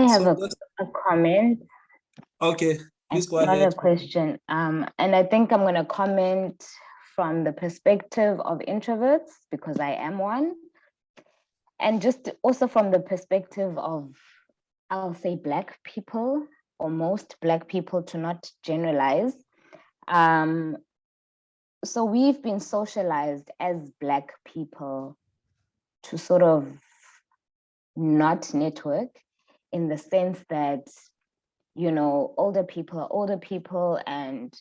have So a comment. okay, please It's go not a ahead. question. And I think I'm going to comment from the perspective of introverts because I am one. And just also from the perspective of, I'll say, Black people, or most Black people, to not generalize. So we've been socialized as Black people to sort of not network, in the sense that, you know, older people are older people and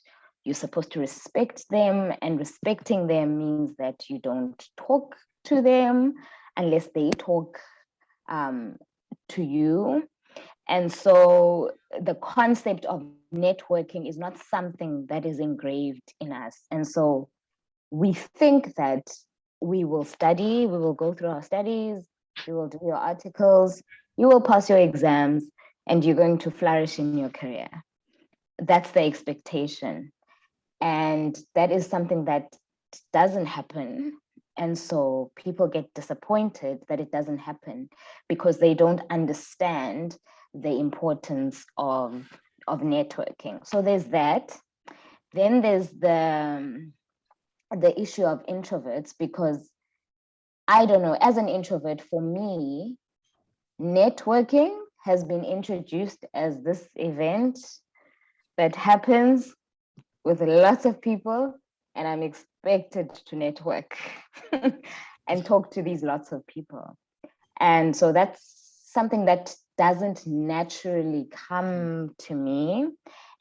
you're supposed to respect them, and respecting them means that you don't talk to them unless they talk to you. And so the concept of networking is not something that is engraved in us. And so we think that we will study, we will go through our studies, you will do your articles, you will pass your exams, and you're going to flourish in your career. That's the expectation. And that is something that doesn't happen. And so people get disappointed that it doesn't happen because they don't understand the importance of networking. So there's that. Then there's the issue of introverts, because I don't know, as an introvert, for me, networking has been introduced as this event that happens with lots of people, and I'm expected to network and talk to these lots of people. And so that's something that doesn't naturally come to me.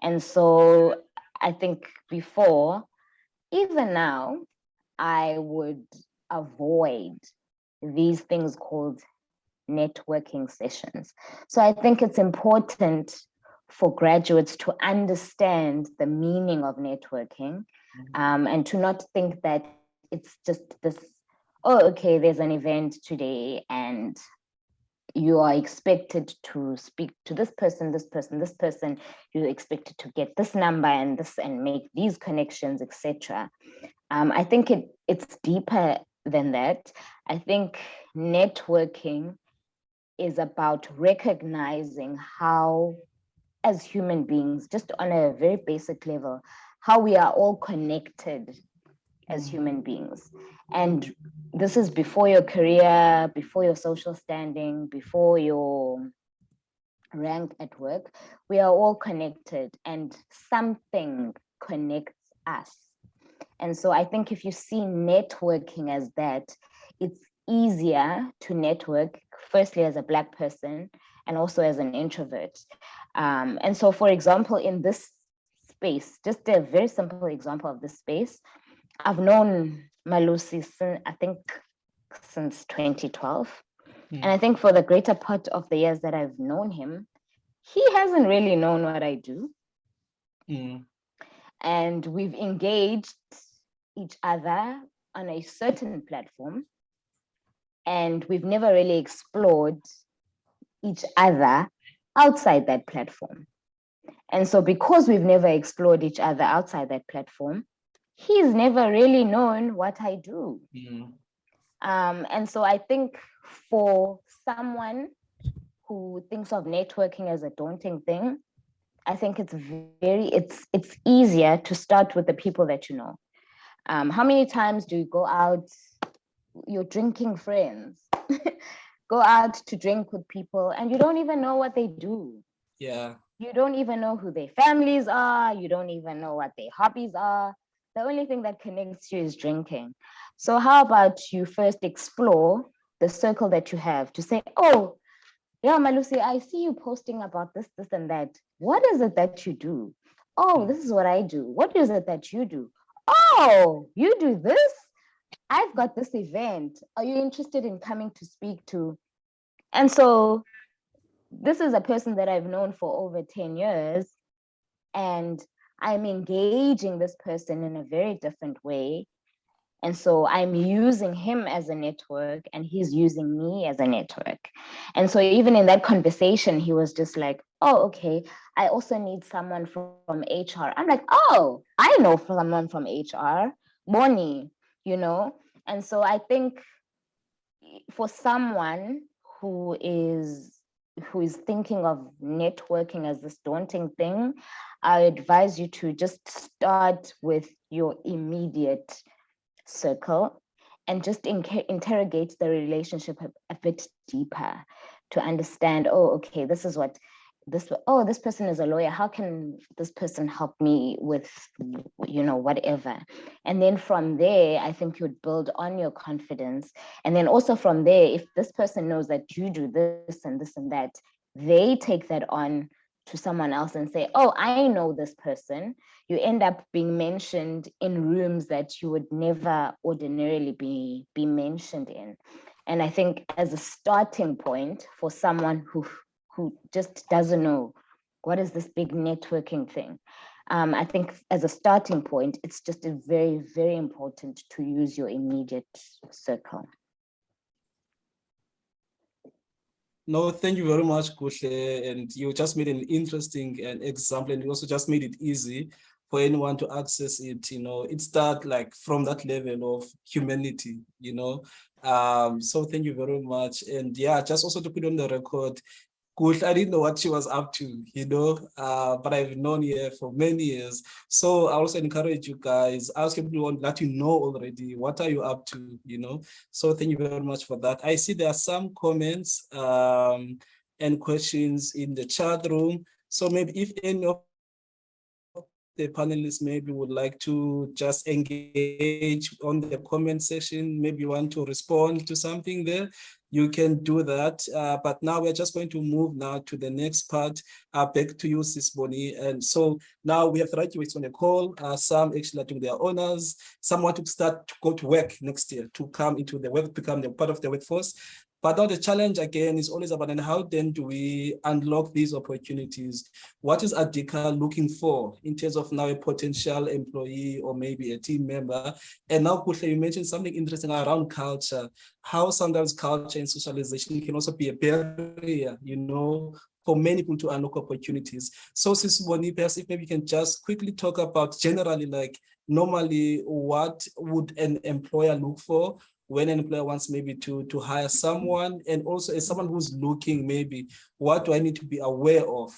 And so I think before, even now, I would avoid these things called networking sessions. So I think it's important for graduates to understand the meaning of networking, and to not think that it's just this, oh, okay, there's an event today and you are expected to speak to this person, this person, this person, you're expected to get this number and this and make these connections, etc. I think it's deeper than that. I think networking is about recognizing how, as human beings, just on a very basic level, how we are all connected as human beings. And this is before your career, before your social standing, before your rank at work. We are all connected, and something connects us. And so I think if you see networking as that, it's easier to network, firstly, as a Black person and also as an introvert. And so, for example, in this space, just a very simple example of this space, I've known Malusi since 2012. And I think for the greater part of the years that I've known him, he hasn't really known what I do. And we've engaged each other on a certain platform, and we've never really explored each other outside that platform. And so because we've never explored each other outside that platform, he's never really known what I do. And so I think for someone who thinks of networking as a daunting thing, I think it's easier to start with the people that you know. How many times do you go out, you're drinking friends, go out to drink with people and you don't even know what they do. Yeah. You don't even know who their families are. You don't even know what their hobbies are. The only thing that connects you is drinking. So how about you first explore the circle that you have to say, oh, yeah, Malusi, I see you posting about this, this, and that. What is it that you do? Oh, this is what I do. What is it that you do? Oh, you do this? I've got this event. Are you interested in coming to speak to? And so this is a person that I've known for over 10 years, and I'm engaging this person in a very different way. And so I'm using him as a network and he's using me as a network. And so even in that conversation, he was just like, oh, okay, I also need someone from HR. I'm like, oh, I know someone from HR, Bonnie, you know? And so I think for someone who is who is thinking of networking as this daunting thing, I advise you to just start with your immediate circle and just interrogate the relationship a bit deeper to understand, oh, okay, this is what this person is a lawyer. How can this person help me with, whatever? And then from there, I think you'd build on your confidence. And then also from there, if this person knows that you do this and this and that, they take that on to someone else and say, oh, I know this person. You end up being mentioned in rooms that you would never ordinarily be mentioned in. And I think as a starting point for someone who just doesn't know what is this big networking thing, I think as a starting point, it's just a very, very important to use your immediate circle. No, thank you very much, Kuhle. And you just made an interesting example, and you also just made it easy for anyone to access it. It starts like from that level of humanity, So thank you very much. And yeah, just also to put on the record, Good. I didn't know what she was up to, but I've known her for many years. So I also encourage you guys, ask everyone that you know already, what are you up to, So thank you very much for that. I see there are some comments and questions in the chat room. So maybe if any of the panelists maybe would like to just engage on the comment section, maybe you want to respond to something there, you can do that. But now we're just going to move now to the next part. Back to you, Sis Bonnie. And so now we have graduates on the call. Some actually are doing their honors. Some want to start to go to work next year, to come into the work, become the part of the workforce. But now the challenge again is always about, and how then do we unlock these opportunities? What is Adika looking for in terms of now a potential employee or maybe a team member? And now, Kuhle, you mentioned something interesting around culture, how sometimes culture and socialization can also be a barrier, for many people to unlock opportunities. So, Sis Bonnie, perhaps if maybe you can just quickly talk about generally, like normally, what would an employer look for when an employer wants maybe to hire someone, and also as someone who's looking, maybe what do I need to be aware of,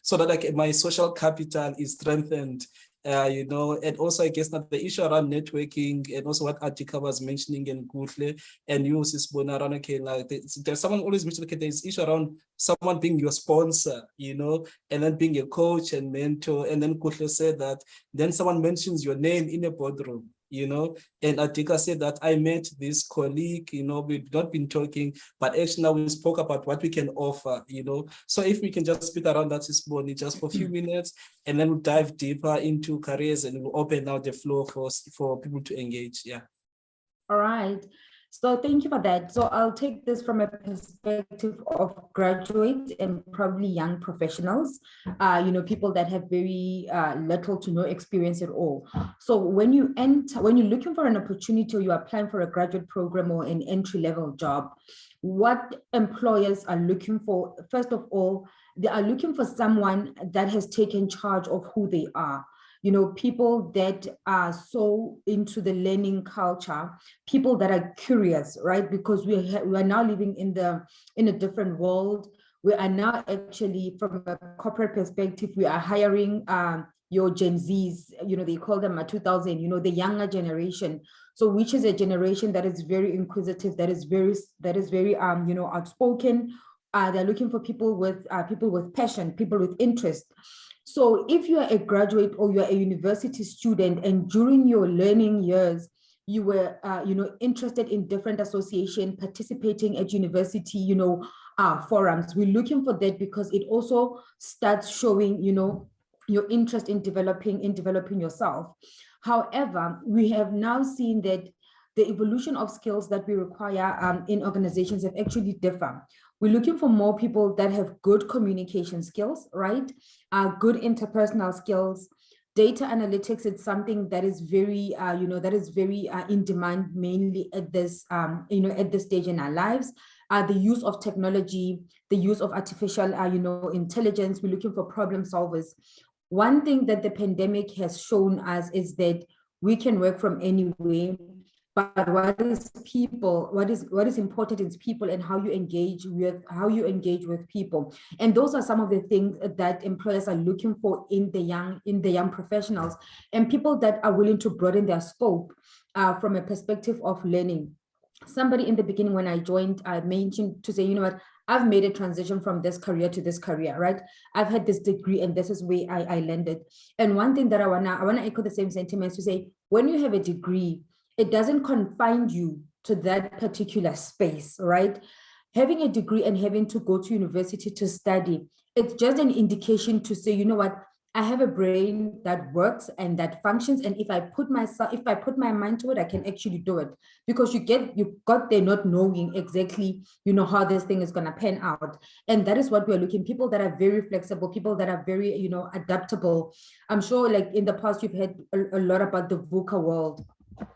so that like my social capital is strengthened, and also I guess that the issue around networking and also what Adika was mentioning in Kuhle and you, Sis Bonnie, around, okay, like there's someone always mentioned, okay, there's issue around someone being your sponsor, and then being a coach and mentor, and then Kuhle said that then someone mentions your name in a boardroom, and Adika said that I met this colleague, we've not been talking, but actually now we spoke about what we can offer, So if we can just speak around that, Sis Bonnie, just for a few minutes, and then we'll dive deeper into careers and we'll open out the floor for people to engage. Yeah. All right. So thank you for that. So I'll take this from a perspective of graduates and probably young professionals, people that have very little to no experience at all. So when you're looking for an opportunity or you're applying for a graduate program or an entry-level job, what employers are looking for, first of all, they are looking for someone that has taken charge of who they are. People that are so into the learning culture, people that are curious, right? Because we are now living in a different world. We are now actually, from a corporate perspective, we are hiring your Gen Zs, they call them a 2000, the younger generation. So which is a generation that is very inquisitive, that is very outspoken. They're looking for people with passion, people with interest. So if you are a graduate or you're a university student and during your learning years, you were, interested in different association, participating at university, forums, we're looking for that because it also starts showing, your interest in developing yourself. However, we have now seen that the evolution of skills that we require in organizations have actually differed. We're looking for more people that have good communication skills, right? Good interpersonal skills. Data analytics, it's something that is very, in demand, mainly at this, at this stage in our lives. The use of technology, the use of artificial, intelligence. We're looking for problem solvers. One thing that the pandemic has shown us is that we can work from anywhere. but what is people, what is important is people and how you engage with people. And those are some of the things that employers are looking for in the young professionals, and people that are willing to broaden their scope from a perspective of learning. Somebody in the beginning when I joined, I mentioned to say, you know what, I've made a transition from this career to this career, right? I've had this degree and this is where I landed. And one thing that I wanna echo the same sentiments to say, when you have a degree, it doesn't confine you to that particular space, right? Having a degree and having to go to university to study, it's just an indication to say, you know what, I have a brain that works and that functions. And if I put my mind to it, I can actually do it, because you got there not knowing exactly, you know, how this thing is going to pan out. And that is what we're looking, people that are very flexible, people that are very, you know, adaptable. I'm sure like in the past, you've heard a lot about the VUCA world.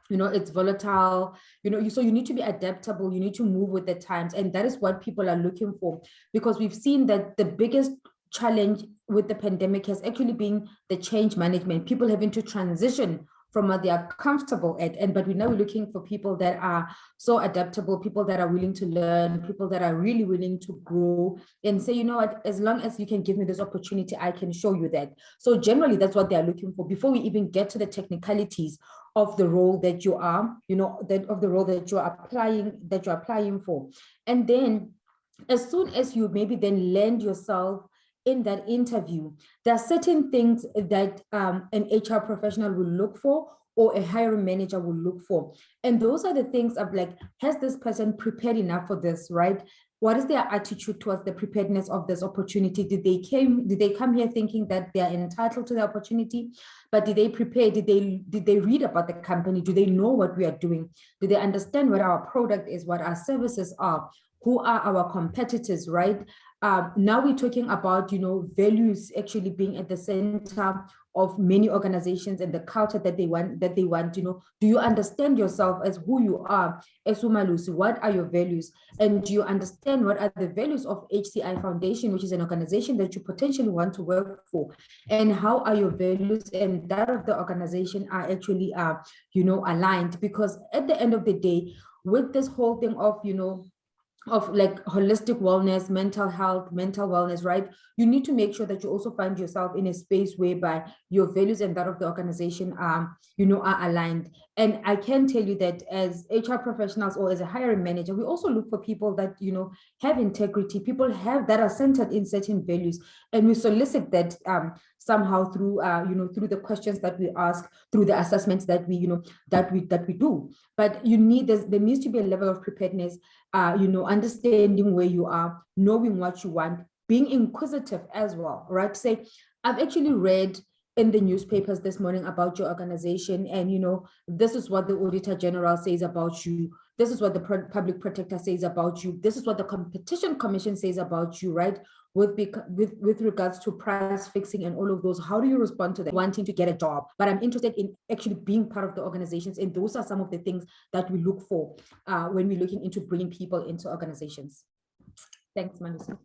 You know, it's volatile, you know, so you need to be adaptable, you need to move with the times. And that is what people are looking for, because we've seen that the biggest challenge with the pandemic has actually been the change management, people having to transition from what they are comfortable at. But we're now looking for people that are so adaptable, people that are willing to learn, people that are really willing to grow and say, you know what, as long as you can give me this opportunity, I can show you that. So generally, that's what they're looking for before we even get to the technicalities of the role that you are, you know, of the role that you're applying for. And then as soon as you maybe then land yourself in that interview, there are certain things that an HR professional will look for, or a hiring manager will look for. And those are the things of like, has this person prepared enough for this, right? What is their attitude towards the preparedness of this opportunity? Did they come here thinking that they are entitled to the opportunity? But did they prepare? Did they read about the company? Do they know what we are doing? Do they understand what our product is, what our services are? Who are our competitors, right? Now we're talking about, you know, values actually being at the center of many organizations and the culture that they want, you know. Do you understand yourself as who you are as Umalusi? What are your values? And do you understand what are the values of HCI Foundation, which is an organization that you potentially want to work for? And how are your values and that of the organization are actually, you know, aligned? Because at the end of the day, with this whole thing of, you know, of like holistic wellness, mental health, mental wellness, right? You need to make sure that you also find yourself in a space whereby your values and that of the organization are, you know, are aligned. And I can tell you that as HR professionals or as a hiring manager, we also look for people that, you know, have integrity, people that are centered in certain values. And we solicit that somehow through, you know, through the questions that we ask, through the assessments that we, you know, that we do. But there needs to be a level of preparedness, you know, understanding where you are, knowing what you want, being inquisitive as well, right? Say, I've actually read in the newspapers this morning about your organization, and, you know, this is what the Auditor General says about you. This is what the Public Protector says about you. This is what the Competition Commission says about you, right? With regards to price fixing and all of those, how do you respond to that? Wanting to get a job, but I'm interested in actually being part of the organizations. And those are some of the things that we look for when we're looking into bringing people into organizations. Thanks, Manusi.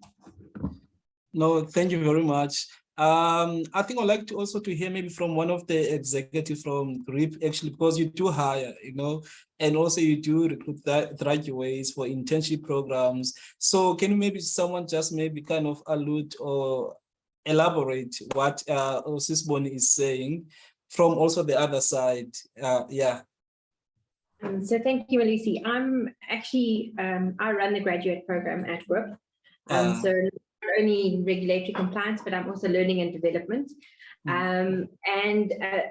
No, thank you very much. I think I'd like to also to hear maybe from one of the executives from GRIPP, actually, because you do hire, you know, and also you do recruit graduates for internship programs. So can you maybe someone just maybe kind of allude or elaborate what Sisbon is saying from also the other side? Yeah. So thank you, Lucy. I'm actually, I run the graduate program at GRIPP. So not only regulatory compliance, but I'm also learning and development.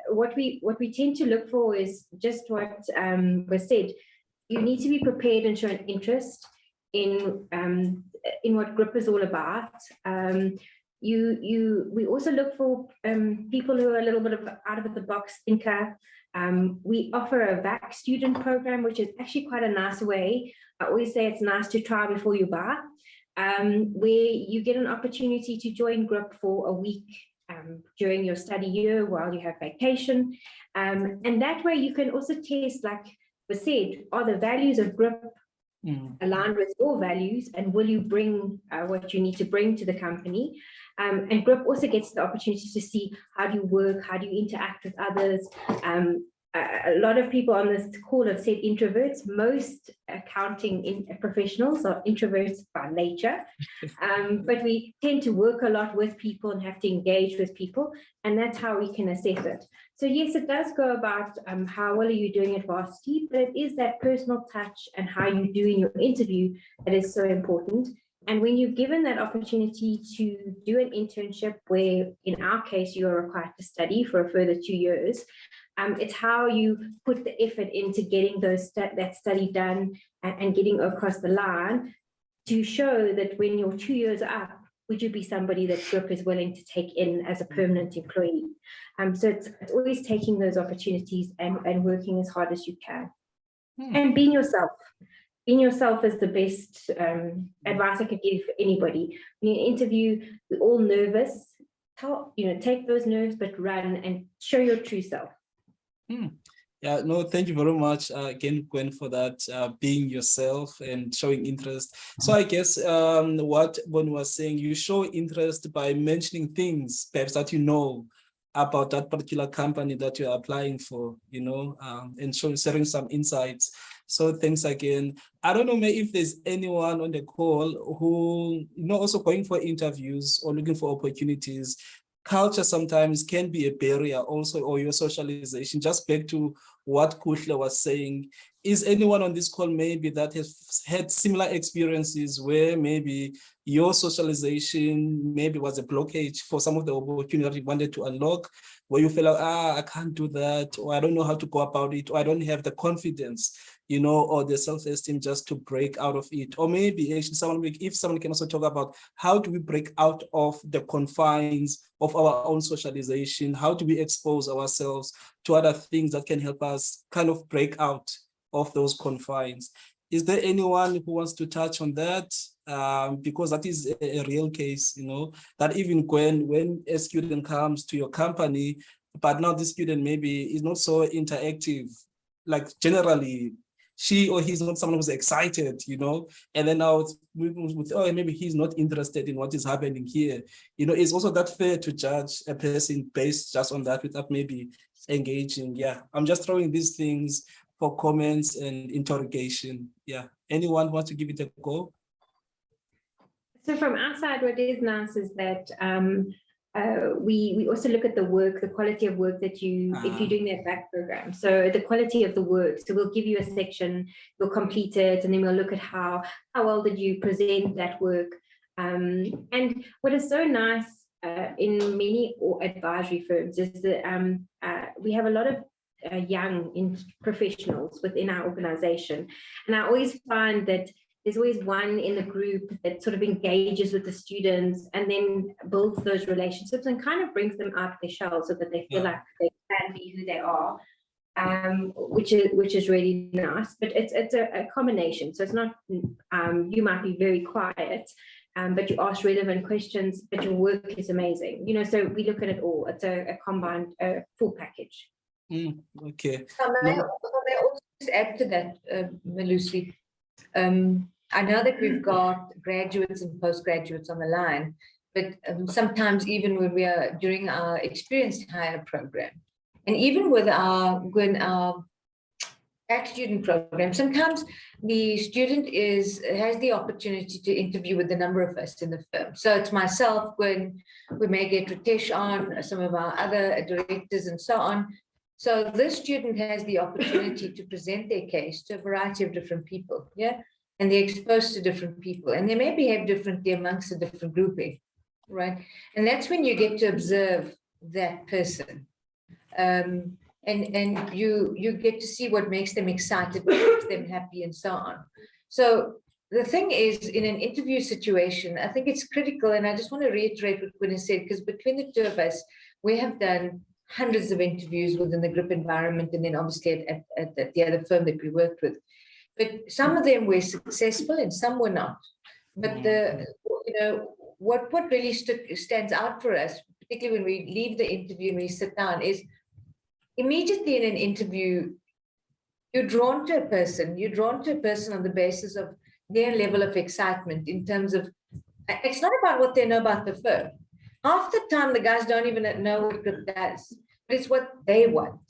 What we tend to look for is just what was said. You need to be prepared and show an interest in what GRIPP is all about. We also look for people who are a little bit of out of the box thinker. We offer a Vac Student Program, which is actually quite a nice way. I always say it's nice to try before you buy, where you get an opportunity to join GRIPP for a week during your study year while you have vacation. And that way you can also test, like was said, are the values of GRIPP aligned with your values, and will you bring what you need to bring to the company? And GRIPP also gets the opportunity to see how do you work, how do you interact with others, a lot of people on this call have said introverts. Most accounting professionals are introverts by nature, but we tend to work a lot with people and have to engage with people, and that's how we can assess it. So yes, it does go about how well are you doing at varsity, but it is that personal touch and how you do in your interview that is so important. And when you're given that opportunity to do an internship, where in our case you are required to study for a further 2 years, it's how you put the effort into getting that study done and getting across the line to show that when your 2 years are up, would you be somebody that GRIPP is willing to take in as a permanent employee? So it's always taking those opportunities and working as hard as you can. And being yourself. Being yourself is the best advice I could give for anybody. When you interview, we're all nervous. Take those nerves, but run and show your true self. Yeah, no, thank you very much again, Gwen, for that, being yourself and showing interest. So I guess what Gwen was saying, you show interest by mentioning things perhaps that you know about that particular company that you're applying for, and sharing some insights. So thanks again. I don't know maybe if there's anyone on the call who, also going for interviews or looking for opportunities. Culture sometimes can be a barrier also, or your socialization. Just back to what Kuhle was saying, is anyone on this call maybe that has had similar experiences where maybe your socialization maybe was a blockage for some of the opportunity that you wanted to unlock, where you feel like, I can't do that, or I don't know how to go about it, or I don't have the confidence, or the self-esteem just to break out of it? Or maybe actually if someone can also talk about how do we break out of the confines of our own socialization? How do we expose ourselves to other things that can help us kind of break out of those confines? Is there anyone who wants to touch on that? Because that is a real case, that even when a student comes to your company, but now this student maybe is not so interactive, like generally, she or he's not someone who's excited, and then now it's with, maybe he's not interested in what is happening here. It's also that fair to judge a person based just on that without maybe engaging. Yeah, I'm just throwing these things for comments and interrogation. Yeah, anyone want to give it a go? So from our side, what is nice is that we also look at the quality of work that if you're doing that Vac program. So the quality of the work. So we'll give you a section, you'll complete it, and then we'll look at how well did you present that work. And what is so nice in many advisory firms is that we have a lot of young professionals within our organization. And I always find that there's always one in the group that sort of engages with the students and then builds those relationships and kind of brings them out of their shell so that they feel like they can be who they are, which is really nice. But it's a combination. So it's not, you might be very quiet, but you ask relevant questions, but your work is amazing. So we look at it all. It's a combined full package. Okay. May I also just add to that, Melusi? I know that we've got graduates and postgraduates on the line, but sometimes even when we are during our experienced hire program, and even with our Vac Student Program, sometimes the student has the opportunity to interview with a number of us in the firm. So it's myself, when we may get Ritesh on, some of our other directors and so on. So this student has the opportunity to present their case to a variety of different people, and they're exposed to different people, and they may behave differently amongst a different grouping, right? And that's when you get to observe that person, and you get to see what makes them excited, what makes them happy, and so on. So the thing is, in an interview situation, I think it's critical, and I just want to reiterate what Quinn said, because between the two of us, we have done hundreds of interviews within the GRIPP environment, and then obviously at the other firm that we worked with. But some of them were successful and some were not. But what really stands out for us, particularly when we leave the interview and we sit down, is immediately in an interview, you're drawn to a person on the basis of their level of excitement, in terms of, it's not about what they know about the firm. Half the time, the guys don't even know what GRIPP does, but it's what they want.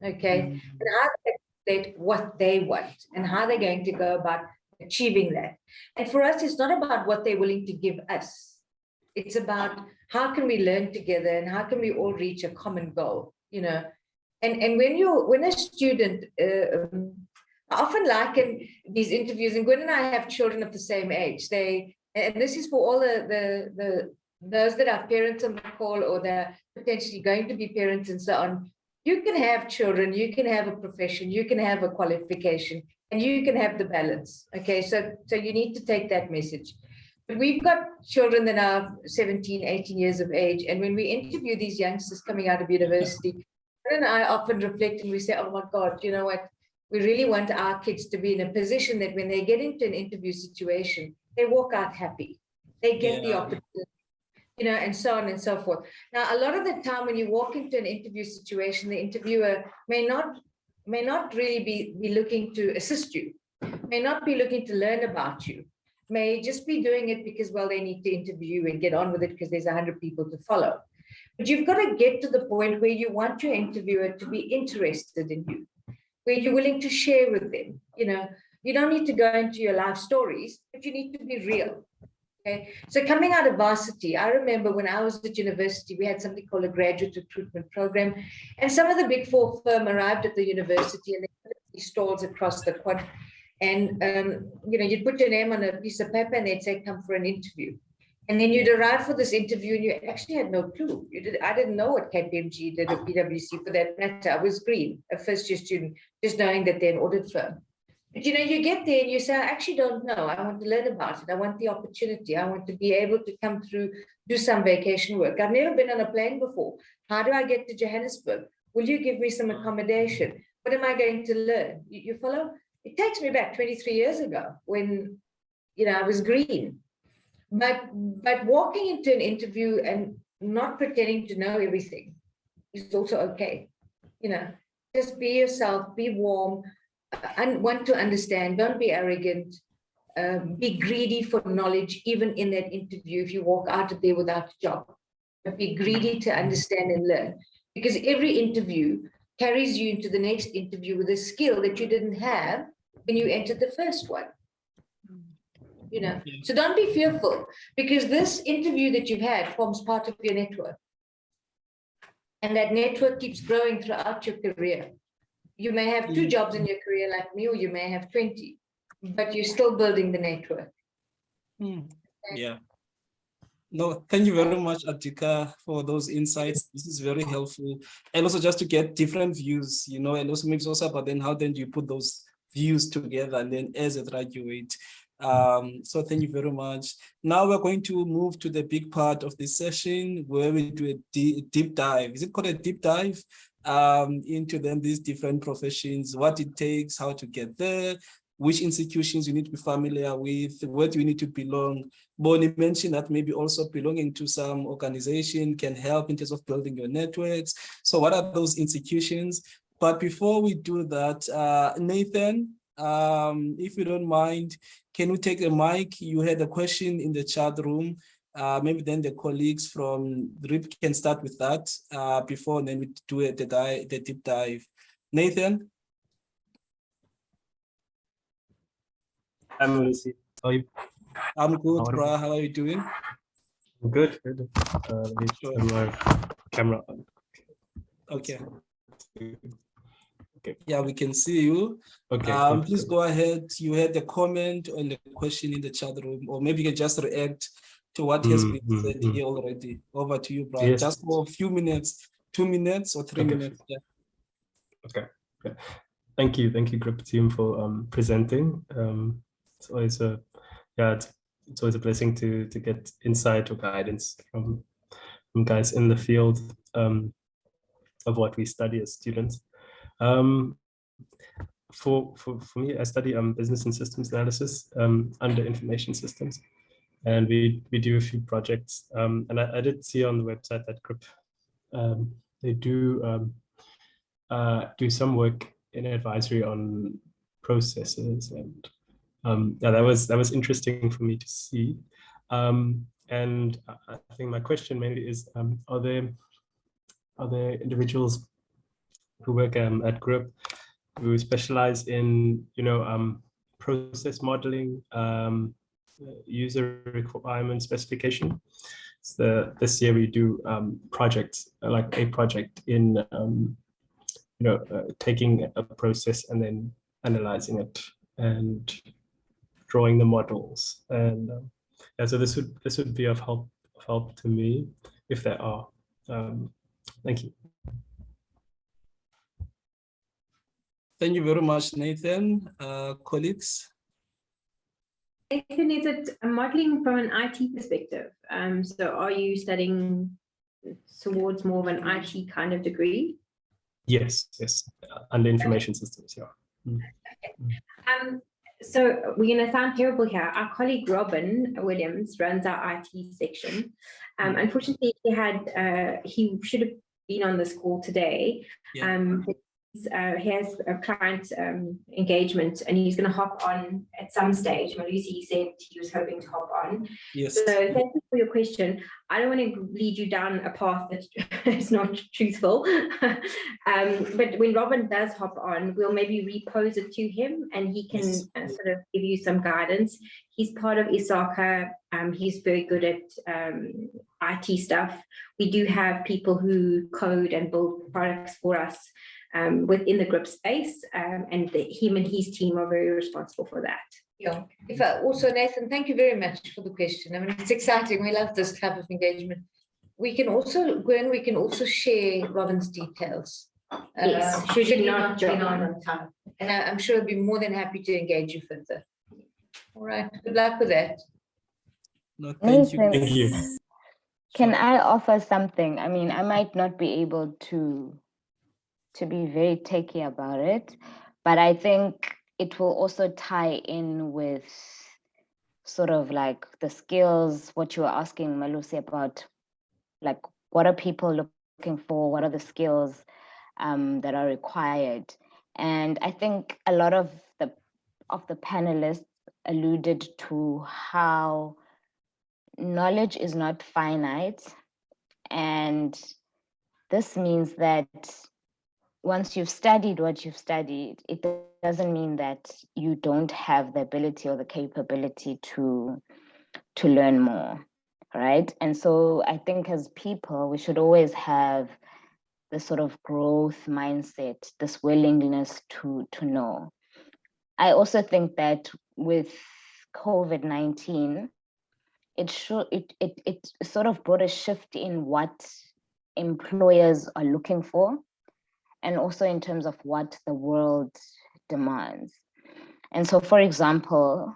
okay? And how they articulate what they want and how they're going to go about achieving that. And for us, it's not about what they're willing to give us. It's about how can we learn together and how can we all reach a common goal, you know? And when a student, I often liken these interviews, and Gwen and I have children of the same age. And this is for all those that are parents on the call or they're potentially going to be parents and so on. You can have children, you can have a profession, you can have a qualification, and you can have the balance. Okay, so you need to take that message. But we've got children that are 17, 18 years of age. And when we interview these youngsters coming out of university, and I often reflect and we say, oh my God, you know what? We really want our kids to be in a position that when they get into an interview situation, they walk out happy. They get the opportunity, you know, and so on and so forth. Now, a lot of the time when you walk into an interview situation, the interviewer may not really be looking to assist you, may not be looking to learn about you, may just be doing it because, well, they need to interview and get on with it because there's 100 people to follow. But you've got to get to the point where you want your interviewer to be interested in you, where you're willing to share with them. You know, you don't need to go into your life stories, but you need to be real. Okay. So coming out of varsity, I remember when I was at university, we had something called a graduate recruitment program. And some of the big four firm arrived at the university and they put these stalls across the quad. And, you know, you'd put your name on a piece of paper and they'd say, come for an interview. And then you'd arrive for this interview and you actually had no clue. I didn't know what KPMG did or PwC for that matter. I was green, a first-year student, just knowing that they're an audit firm. But, you know, you get there and you say, I actually don't know. I want to learn about it. I want the opportunity. I want to be able to come through, do some vacation work. I've never been on a plane before. How do I get to Johannesburg? Will you give me some accommodation? What am I going to learn? You follow? It takes me back 23 years ago when, you know, I was green. But walking into an interview and not pretending to know everything is also okay. You know, just be yourself, be warm, and want to understand. Don't be arrogant. Be greedy for knowledge, even in that interview. If you walk out of there without a job, but be greedy to understand and learn, because every interview carries you into the next interview with a skill that you didn't have when you entered the first one. You know, so don't be fearful, because this interview that you've had forms part of your network. And that network keeps growing throughout your career. You may have 2 jobs in your career like me, or you may have 20, but you're still building the network. Yeah. No, thank you very much, Atika, for those insights. This is very helpful. And also just to get different views, you know, and also maybe also about then how then do you put those views together and then as a graduate. So thank you very much. Now we're going to move to the big part of this session where we do a deep dive. Is it called a deep dive? Into then these different professions, what it takes, how to get there, which institutions you need to be familiar with, where do you need to belong. Bonnie mentioned that maybe also belonging to some organization can help in terms of building your networks. So what are those institutions? But before we do that, Nathan, if you don't mind, can you take the mic? You had a question in the chat room. Maybe then the colleagues from GRIPP can start with that before, and then we do the deep dive. Nathan? I'm Lucy. How are you? I'm good, bro. How are you doing? Good. Good. Let me turn my camera on. Okay. Okay. Yeah, we can see you. Okay. Please go ahead. You had a comment and a question in the chat room, or maybe you can just react to what has been said here already. Over to you, Brian. Yes. Just for a few minutes, 2 minutes or 3 minutes. Yeah. Okay. Thank you, GRIPP team for presenting. It's always it's always a blessing to get insight or guidance from guys in the field of what we study as students. For me, I study business and systems analysis under information systems, and we do a few projects. And I did see on the website that GRIPP they do some work in advisory on processes, and that was interesting for me to see. And I think my question mainly is, are there individuals who work at GRIPP, who specialize in, process modeling, user requirement specification. So this year we do projects, like a project in, taking a process and then analyzing it and drawing the models. And yeah, so this would be of help to me if there are. Thank you. Thank you very much, Nathan. Colleagues? Nathan, is it modeling from an IT perspective? So are you studying towards more of an IT kind of degree? Yes, under information systems, yeah. So we're going to sound terrible here. Our colleague Robin Williams runs our IT section. Unfortunately, he should have been on this call today. Yeah. He has a client engagement and he's going to hop on at some stage. Malusi said he was hoping to hop on. Yes. So thank you for your question. I don't want to lead you down a path that is not truthful. But when Robin does hop on, we'll maybe repose it to him and he can sort of give you some guidance. He's part of ISACA. He's very good at IT stuff. We do have people who code and build products for us within the GRIPP space, and him and his team are very responsible for that. Yeah. Also, Nathan, thank you very much for the question. I mean, it's exciting. We love this type of engagement. We can also, Gwen, share Robin's details. Yes, should you not be jump on time. And I'm sure I'd be more than happy to engage you further. All right. Good luck with that. No, thank you. Nathan, Thank you. can I offer something? I mean, I might not be able to be very techy about it, but I think it will also tie in with sort of like the skills, what you were asking Malusi about, like what are people looking for, what are the skills that are required. And I think a lot of the panelists alluded to how knowledge is not finite, and this means that once you've studied what you've studied, it doesn't mean that you don't have the ability or the capability to learn more, right? And so I think as people, we should always have this sort of growth mindset, this willingness to know. I also think that with COVID-19, it sort of brought a shift in what employers are looking for, and also in terms of what the world demands. And so, for example,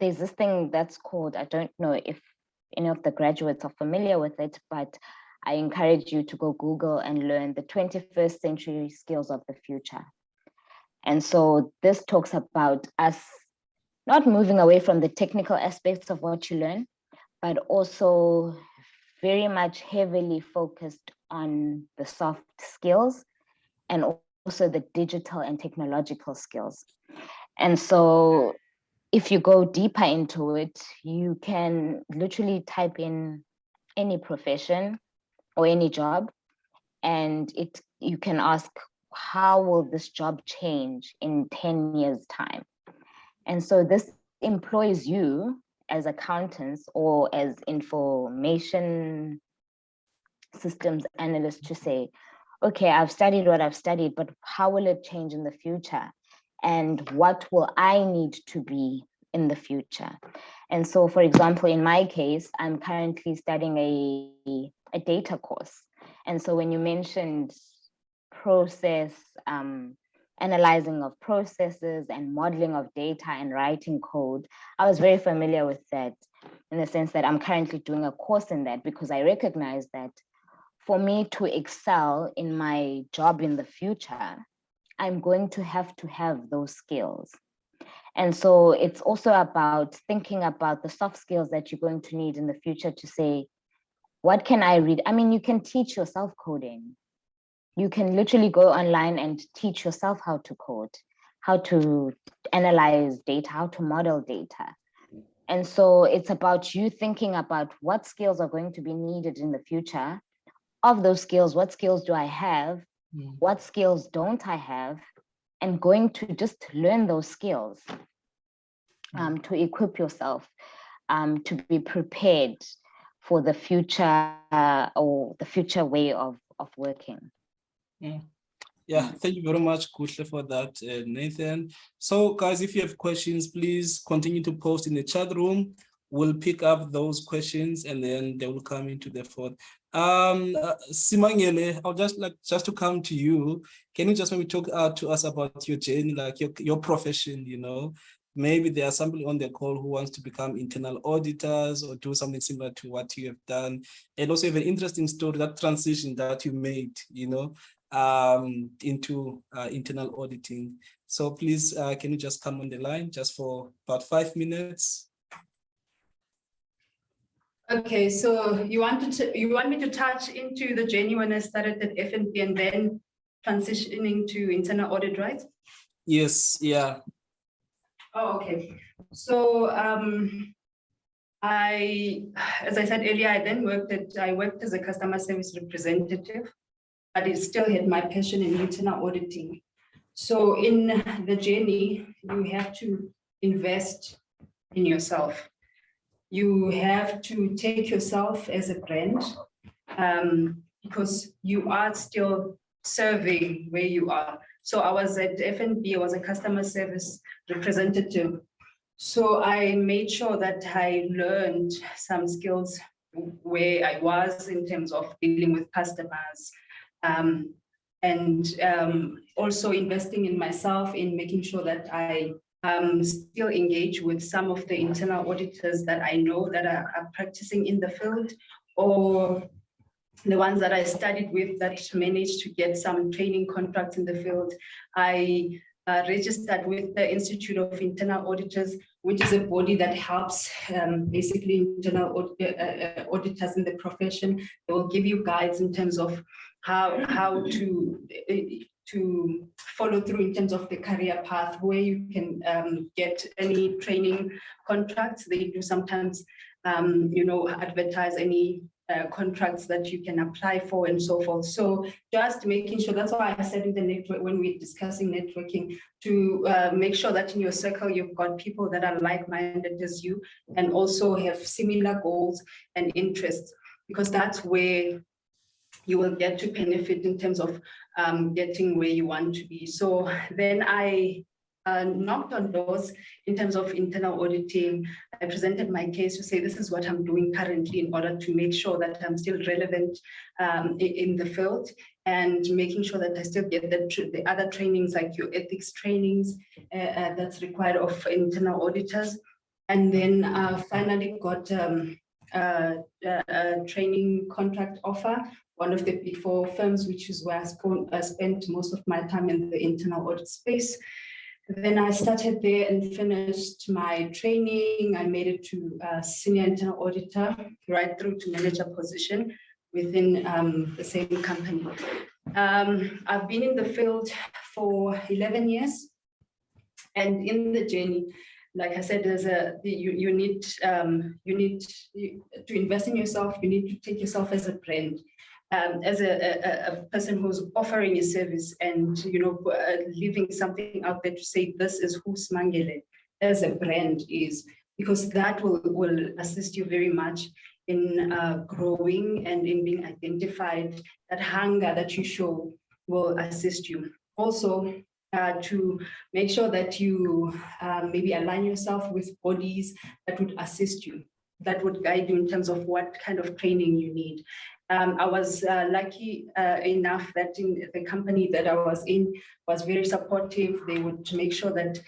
there's this thing that's called, I don't know if any of the graduates are familiar with it, but I encourage you to go Google and learn the 21st century skills of the future. And so this talks about us not moving away from the technical aspects of what you learn, but also very much heavily focused on the soft skills and also the digital and technological skills. And so if you go deeper into it, you can literally type in any profession or any job, and you can ask, how will this job change in 10 years' time? And so this employs you as accountants or as information systems analysts to say, okay, I've studied what I've studied, but how will it change in the future? And what will I need to be in the future? And so, for example, in my case, I'm currently studying a data course. And so when you mentioned process, analyzing of processes and modeling of data and writing code, I was very familiar with that in the sense that I'm currently doing a course in that, because I recognize that for me to excel in my job in the future, I'm going to have those skills. And so it's also about thinking about the soft skills that you're going to need in the future to say, what can I read? I mean, you can teach yourself coding. You can literally go online and teach yourself how to code, how to analyze data, how to model data. And so it's about you thinking about what skills are going to be needed in the future, of those skills, what skills do I have? What skills don't I have? And going to just learn those skills to equip yourself, to be prepared for the future or the future way of working. Yeah, thank you very much, Kuhle, for that, Nathan. So guys, if you have questions, please continue to post in the chat room. We'll pick up those questions and then they will come into the fold. Simangele, I'll just like to come to you. Can you just maybe talk to us about your journey, like your profession, you know? Maybe there are somebody on the call who wants to become internal auditors or do something similar to what you have done. And also have an interesting story, that transition that you made, you know, into internal auditing. So please, can you just come on the line just for about 5 minutes? Okay, so you want me to touch into the journey when I started at F&B and then transitioning to internal audit, right? Yes, yeah. Oh, okay. So as I said earlier, I worked as a customer service representative, but it still had my passion in internal auditing. So in the journey, you have to invest in yourself. You have to take yourself as a brand because you are still serving where you are. So I was at F&B, I was a customer service representative. So I made sure that I learned some skills where I was in terms of dealing with customers, and also investing in myself in making sure that I still engage with some of the internal auditors that I know that are practicing in the field, or the ones that I studied with that managed to get some training contracts in the field. I registered with the Institute of Internal Auditors, which is a body that helps basically internal auditors in the profession. They will give you guides in terms of how to follow through in terms of the career path, where you can get any training contracts. They do sometimes, advertise any contracts that you can apply for and so forth. So just making sure, that's why I said in the network, when we're discussing networking, to make sure that in your circle, you've got people that are like-minded as you and also have similar goals and interests, because that's where you will get to benefit in terms of getting where you want to be. So then I knocked on doors in terms of internal auditing. I presented my case to say, this is what I'm doing currently in order to make sure that I'm still relevant in the field, and making sure that I still get the other trainings, like your ethics trainings that's required of internal auditors. And then finally got a training contract offer, one of the Big Four firms, which is where I spent most of my time in the internal audit space. Then I started there and finished my training. I made it to senior internal auditor, right through to manager position within the same company. I've been in the field for 11 years. And in the journey, like I said, you need to invest in yourself. You need to take yourself as a brand. As a person who's offering a service and leaving something out there to say, this is who Simangele as a brand is, because that will assist you very much in growing and in being identified. That hunger that you show will assist you. Also, to make sure that you maybe align yourself with bodies that would assist you, that would guide you in terms of what kind of training you need. I was lucky enough that in the company that I was in was very supportive. They would make sure that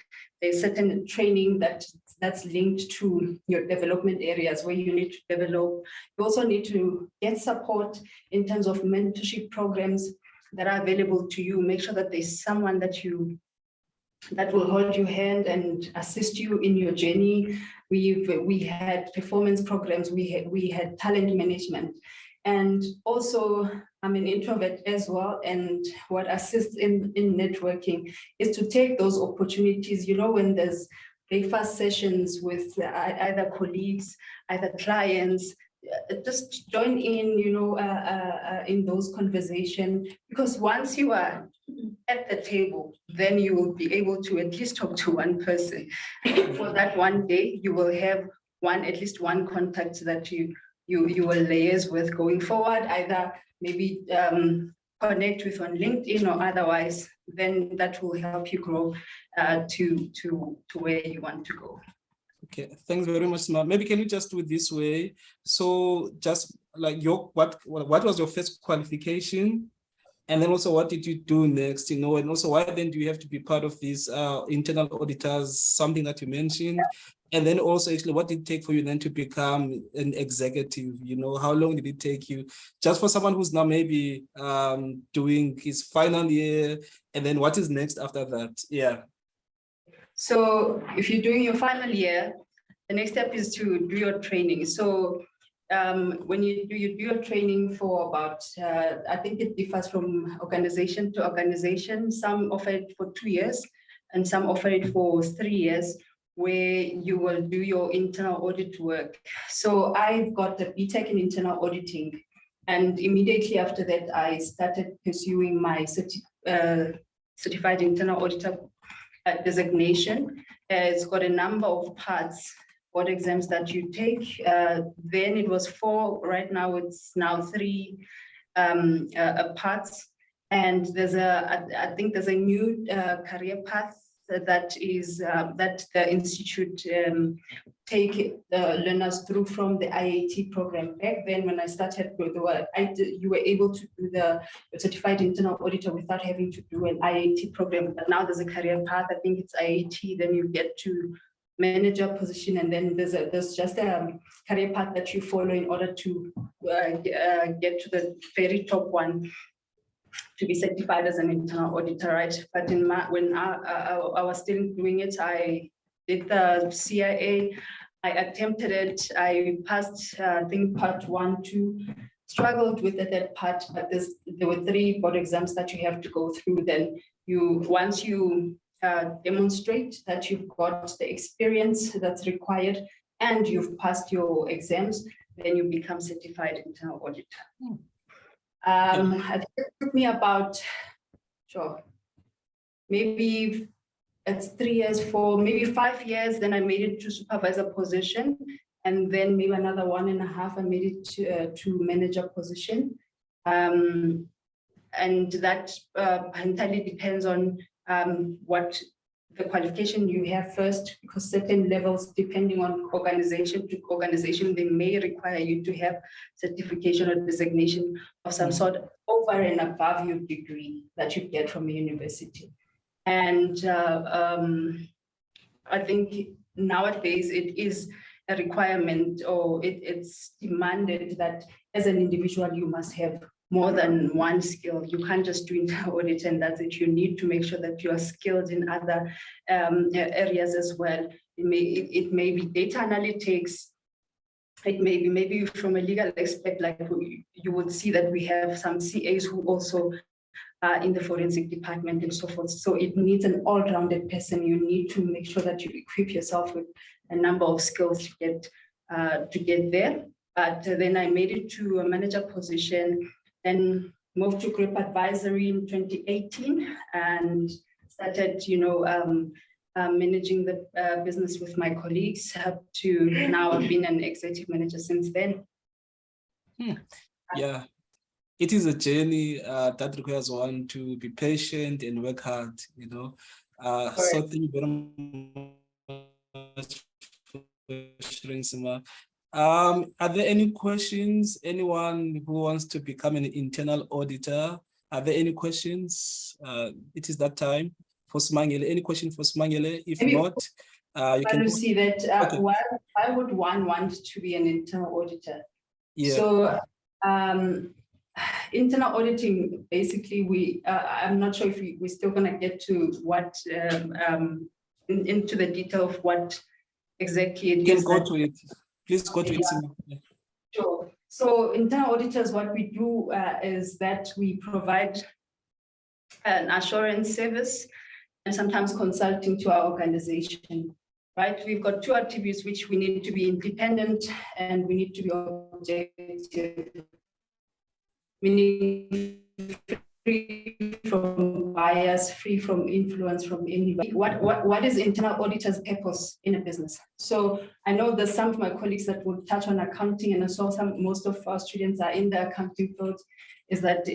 there's certain training that's linked to your development areas where you need to develop. You also need to get support in terms of mentorship programs that are available to you. Make sure that there's someone that will hold your hand and assist you in your journey. We had performance programs, we had talent management. And also, I'm an introvert as well. And what assists in networking is to take those opportunities, when there's breakfast sessions with either colleagues, either clients, just join in, in those conversations, because once you are at the table, then you will be able to at least talk to one person. For that one day, you will have at least one contact that you will liaise with going forward, either maybe connect with on LinkedIn or otherwise, then that will help you grow to where you want to go. Okay, thanks very much, Sima. Maybe can you just do it this way? So just like what was your first qualification? And then also what did you do next, and also why then do you have to be part of these internal auditors, something that you mentioned? And then also actually what did it take for you then to become an executive? How long did it take you? Just for someone who's now maybe doing his final year, and then what is next after that? Yeah. So if you're doing your final year, the next step is to do your training. So when you do your training for about, I think it differs from organization to organization. Some offer it for 2 years and some offer it for 3 years, where you will do your internal audit work. So I've got a BTech in internal auditing. And immediately after that, I started pursuing my certified internal auditor designation. It's got a number of parts, board exams that you take. Then it was 4, right now it's now 3 parts. And I think there's a new career path that the institute take learners through from the IAT program. Back then, when I started, you were able to do the certified internal auditor without having to do an IAT program. But now there's a career path. I think it's IAT. Then you get to manager position, and then there's just a career path that you follow in order to get to the very top one, to be certified as an internal auditor, right? But when I was still doing it, I did the CIA, I attempted it, I passed, I think part 1, 2, struggled with that part, but there were 3 board exams that you have to go through. Then once you demonstrate that you've got the experience that's required and you've passed your exams, then you become certified internal auditor. I think it took me about, maybe it's 3 years, 4, maybe 5 years. Then I made it to supervisor position, and then maybe another 1.5, I made it to manager position. And that entirely depends on what the qualification you have first, because certain levels, depending on organization to organization, they may require you to have certification or designation of some sort over and above your degree that you get from a university. And I think nowadays it is a requirement, or it's demanded that as an individual, you must have more than one skill. You can't just do internal audit and that's it. You need to make sure that you are skilled in other areas as well. It may be data analytics. It may be maybe from a legal aspect, like you would see that we have some CAs who also are in the forensic department and so forth. So it needs an all-rounded person. You need to make sure that you equip yourself with a number of skills to get there. But then I made it to a manager position, then moved to GRIPP advisory in 2018 and started, managing the business with my colleagues up to now. I've been an executive manager since then. Yeah, it is a journey that requires one to be patient and work hard, So thank you very much for sharing, Sima. Are there any questions? Anyone who wants to become an internal auditor? Are there any questions? It is that time for Simangele. Any question for Simangele? If maybe not, you can see that. Okay. Why would one want to be an internal auditor? Yeah. So internal auditing, basically, I'm not sure if we're still going to get to what into the detail of what exactly it is. You can go to it. Please go to it. Yeah. Sure. So internal auditors, what we do is that we provide an assurance service and sometimes consulting to our organization. right? We've got two attributes which we need to be independent and we need to be objective. We need free from bias, free from influence from anybody. What is internal auditor's purpose in a business? So I know there's some of my colleagues that will touch on accounting, and I saw most of our students are in the accounting field, is that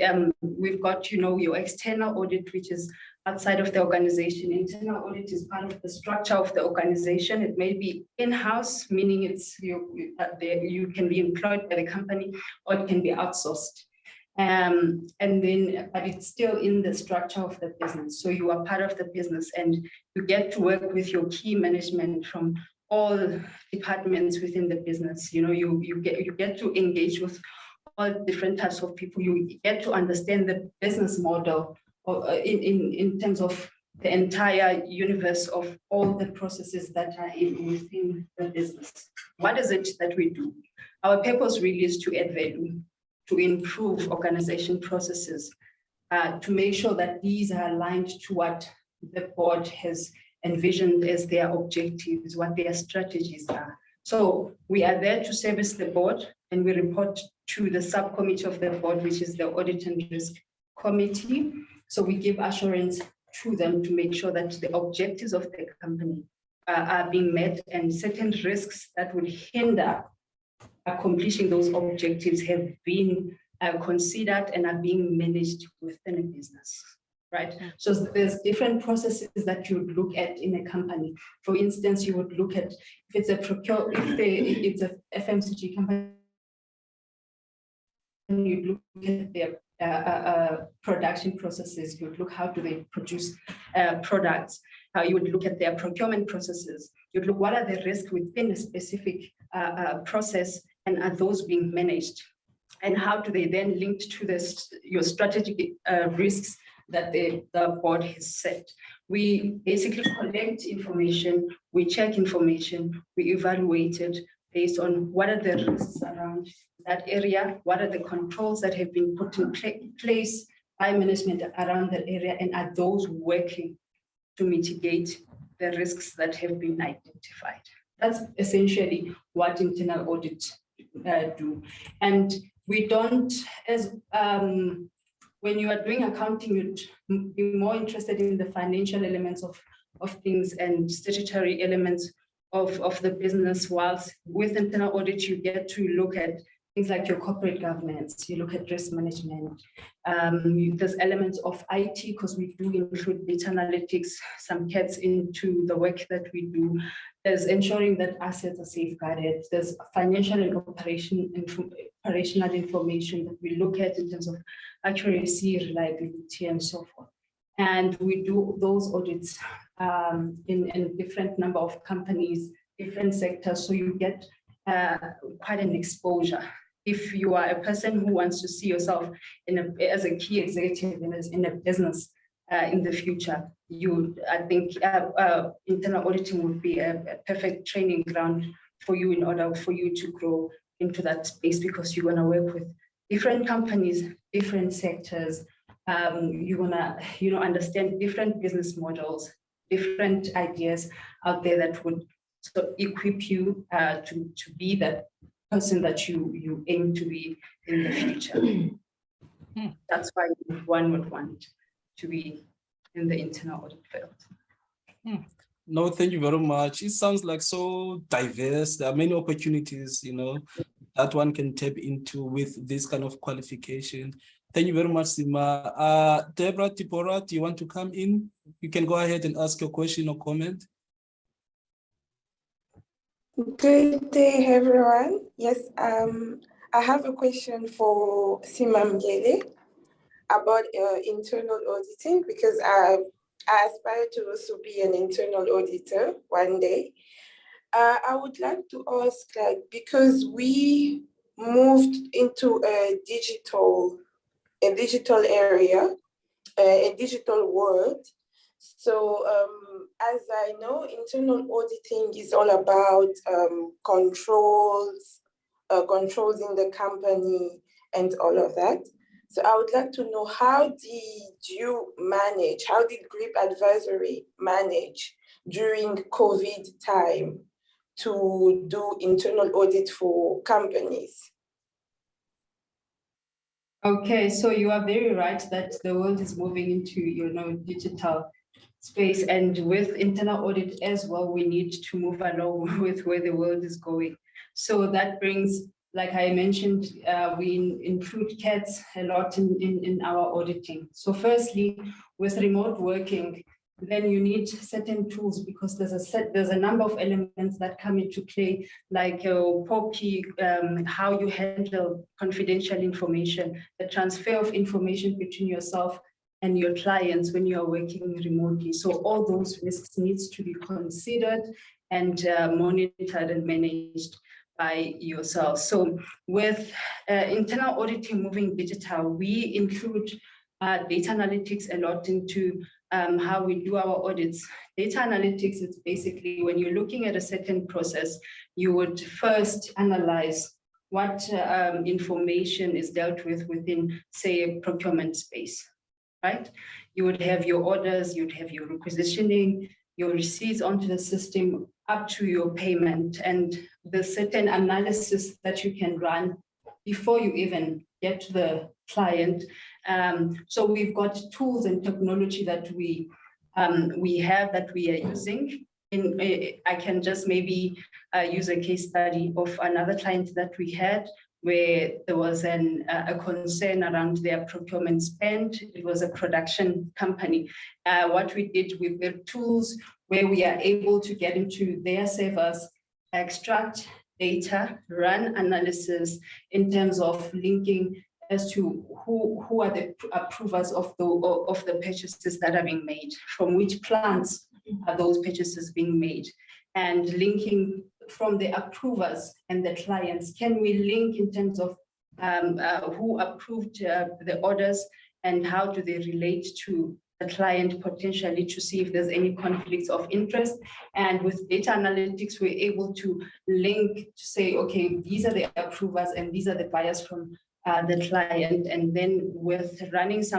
we've got, your external audit, which is outside of the organization. Internal audit is part of the structure of the organization. It may be in-house, meaning you can be employed by the company, or it can be outsourced. But it's still in the structure of the business. So you are part of the business and you get to work with your key management from all departments within the business. You get to engage with all different types of people. You get to understand the business model in terms of the entire universe of all the processes that are within the business. What is it that we do? Our purpose really is to add value, to improve organization processes, to make sure that these are aligned to what the board has envisioned as their objectives, what their strategies are. So we are there to service the board, and we report to the subcommittee of the board, which is the Audit and Risk Committee. So we give assurance to them to make sure that the objectives of the company are being met, and certain risks that would hinder accomplishing those objectives have been considered and are being managed within a business, right? So there's different processes that you would look at in a company. For instance, you would look at if it's a FMCG company, you'd look at their production processes. You would look how do they produce products. You would look at their procurement processes. You'd look what are the risks within a specific process, and are those being managed? And how do they then link to your strategic risks that the board has set? We basically collect information, we check information, we evaluate it based on what are the risks around that area, what are the controls that have been put in place by management around that area, and are those working to mitigate the risks that have been identified. That's essentially what internal audit do. And we don't, when you are doing accounting, you'd be more interested in the financial elements of things and statutory elements of the business, whilst with internal audit, you get to look at things like your corporate governance, you look at risk management. There's elements of IT, because we do include data analytics, some cuts into the work that we do. There's ensuring that assets are safeguarded. There's financial and operational information that we look at in terms of accuracy, reliability, and so forth. And we do those audits in different number of companies, different sectors, so you get quite an exposure. If you are a person who wants to see yourself as a key executive in a business in the future, I think internal auditing would be a perfect training ground for you in order for you to grow into that space, because you're going to work with different companies, different sectors. You're going to understand different business models, different ideas out there that would equip you to be that person that you aim to be in the future. That's why one would want to be in the internal audit field. No, thank you very much. It sounds like so diverse. There are many opportunities, that one can tap into with this kind of qualification. Thank you very much, Sima. Deborah, do you want to come in? You can go ahead and ask your question or comment. Good day, everyone. Yes, I have a question for Sima Mgele about internal auditing, because I aspire to also be an internal auditor one day. I would like to ask, because we moved into a digital area, a digital world. So as I know, internal auditing is all about controls in the company and all of that. So I would like to know, how did GRIPP Advisory manage during COVID time to do internal audit for companies? Okay, so you are very right that the world is moving into, digital space, and with internal audit as well, we need to move along with where the world is going. So that brings, like I mentioned, we include cats a lot in our auditing. So firstly, with remote working, then you need certain tools because there's a number of elements that come into play, like POPI, how you handle confidential information, the transfer of information between yourself and your clients when you are working remotely. So all those risks needs to be considered and monitored and managed by yourself. So with internal auditing moving digital, we include data analytics a lot into how we do our audits. Data analytics is basically when you're looking at a certain process, you would first analyze what information is dealt with within, say, a procurement space, right? You would have your orders, you'd have your requisitioning, your receipts onto the system up to your payment, and the certain analysis that you can run before you even get to the client. So we've got tools and technology that we have that we are using. I can just maybe use a case study of another client that we had where there was a concern around their procurement spend. It was a production company. What we did, we built tools where we are able to get into their servers, extract data, run analysis in terms of linking as to who are the approvers of the purchases that are being made, from which plants are those purchases being made, and linking from the approvers and the clients. Can we link in terms of who approved the orders and how do they relate to the client potentially to see if there's any conflicts of interest? And with data analytics, we're able to link to say, okay, these are the approvers and these are the buyers from the client. And then with running some